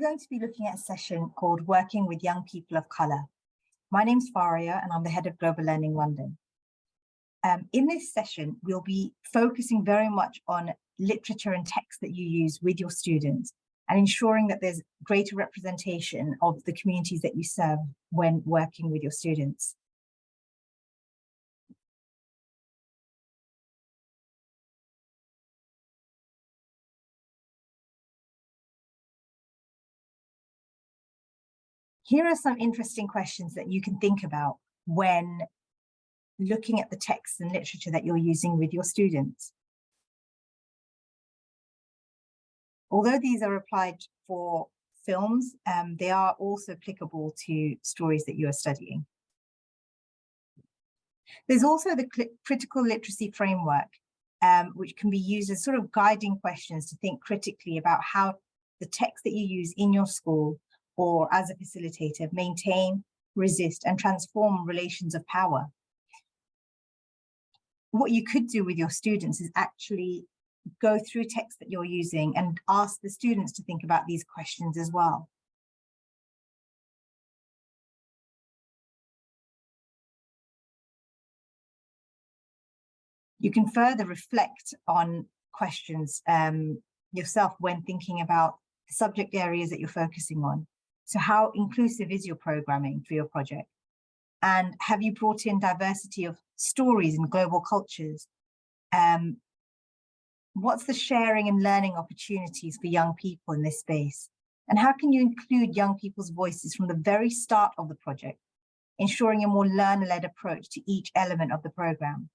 going to be looking at a session called Working with Young People of Colour. My name's Faria and I'm the Head of Global Learning London. In this session, we'll be focusing very much on literature and text that you use with your students and ensuring that there's greater representation of the communities that you serve when working with your students. Here are some interesting questions that you can think about when looking at the texts and literature that you're using with your students. Although these are applied for films, they are also applicable to stories that you are studying. There's also the critical literacy framework, which can be used as sort of guiding questions to think critically about how the text that you use in your school or as a facilitator maintain, resist, and transform relations of power. What you could do with your students is actually go through text that you're using and ask the students to think about these questions as well. You can further reflect on questions yourself when thinking about the subject areas that you're focusing on. So how inclusive is your programming for your project? And have you brought in diversity of stories and global cultures? What's the sharing and learning opportunities for young people in this space? And how can you include young people's voices from the very start of the project, ensuring a more learner-led approach to each element of the program?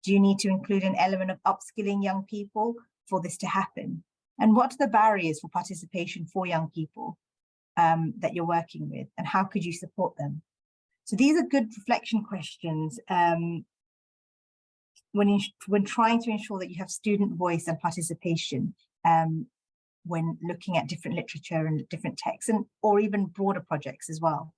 Do you need to include an element of upskilling young people for this to happen? And what are the barriers for participation for young people that you're working with, and how could you support them? So these are good reflection questions when trying to ensure that you have student voice and participation when looking at different literature and different texts, and or even broader projects as well.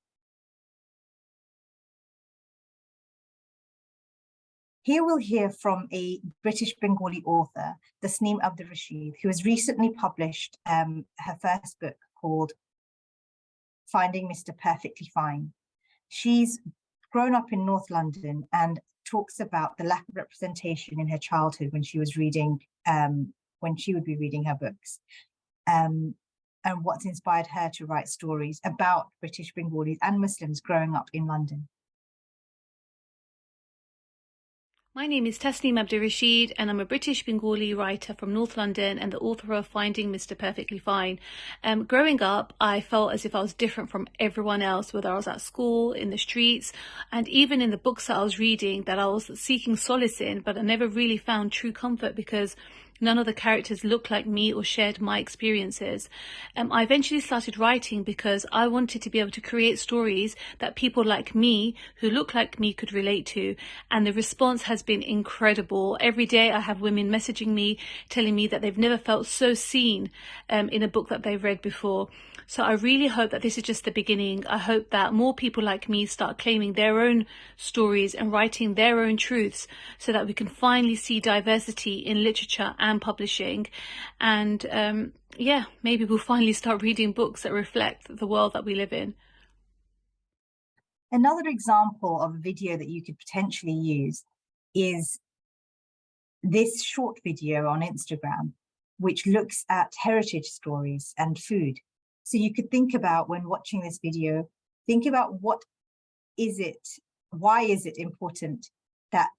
Here we'll hear from a British Bengali author, Tasneem Abdur-Rashid, who has recently published her first book called Finding Mr. Perfectly Fine. She's grown up in North London and talks about the lack of representation in her childhood when she was reading, when she would be reading her books, and what's inspired her to write stories about British Bengalis and Muslims growing up in London. My name is Tasneem Abdur-Rashid and I'm a British Bengali writer from North London and the author of Finding Mr. Perfectly Fine. Growing up, I felt as if I was different from everyone else, whether I was at school, in the streets, and even in the books that I was reading that I was seeking solace in, but I never really found true comfort because none of the characters looked like me or shared my experiences. I eventually started writing because I wanted to be able to create stories that people like me, who look like me, could relate to. And the response has been incredible. Every day I have women messaging me, telling me that they've never felt so seen in a book that they've read before. So I really hope that this is just the beginning. I hope that more people like me start claiming their own stories and writing their own truths so that we can finally see diversity in literature and publishing. And yeah, maybe we'll finally start reading books that reflect the world that we live in. Another example of a video that you could potentially use is this short video on Instagram, which looks at heritage stories and food. So you could think about, when watching this video, think about what is it, why is it important that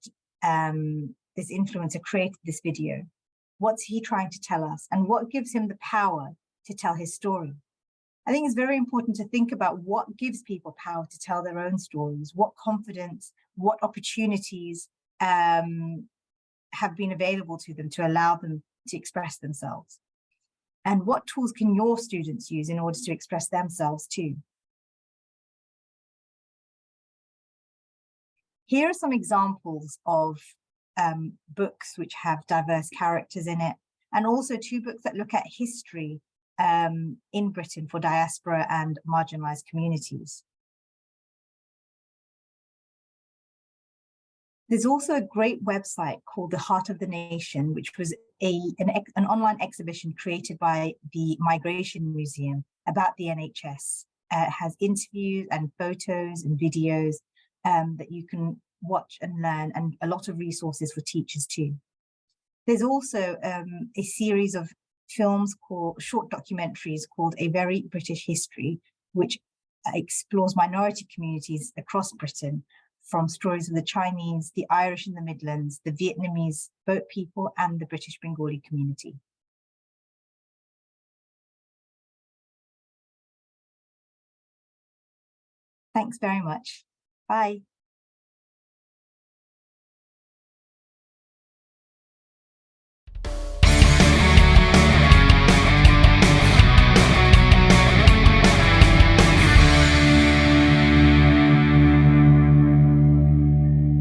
this influencer created this video? What's he trying to tell us? And what gives him the power to tell his story? I think it's very important to think about what gives people power to tell their own stories, what confidence, what opportunities have been available to them to allow them to express themselves. And what tools can your students use in order to express themselves too? Here are some examples of books which have diverse characters in it, and also 2 books that look at history in Britain for diaspora and marginalized communities. There's also a great website called The Heart of the Nation, which was an online exhibition created by the Migration Museum about the NHS. It has interviews and photos and videos that you can watch and learn, and a lot of resources for teachers too. There's also a series of films called short documentaries called A Very British History, which explores minority communities across Britain, from stories of the Chinese, the Irish in the Midlands, the Vietnamese boat people, and the British Bengali community. Thanks very much. Bye.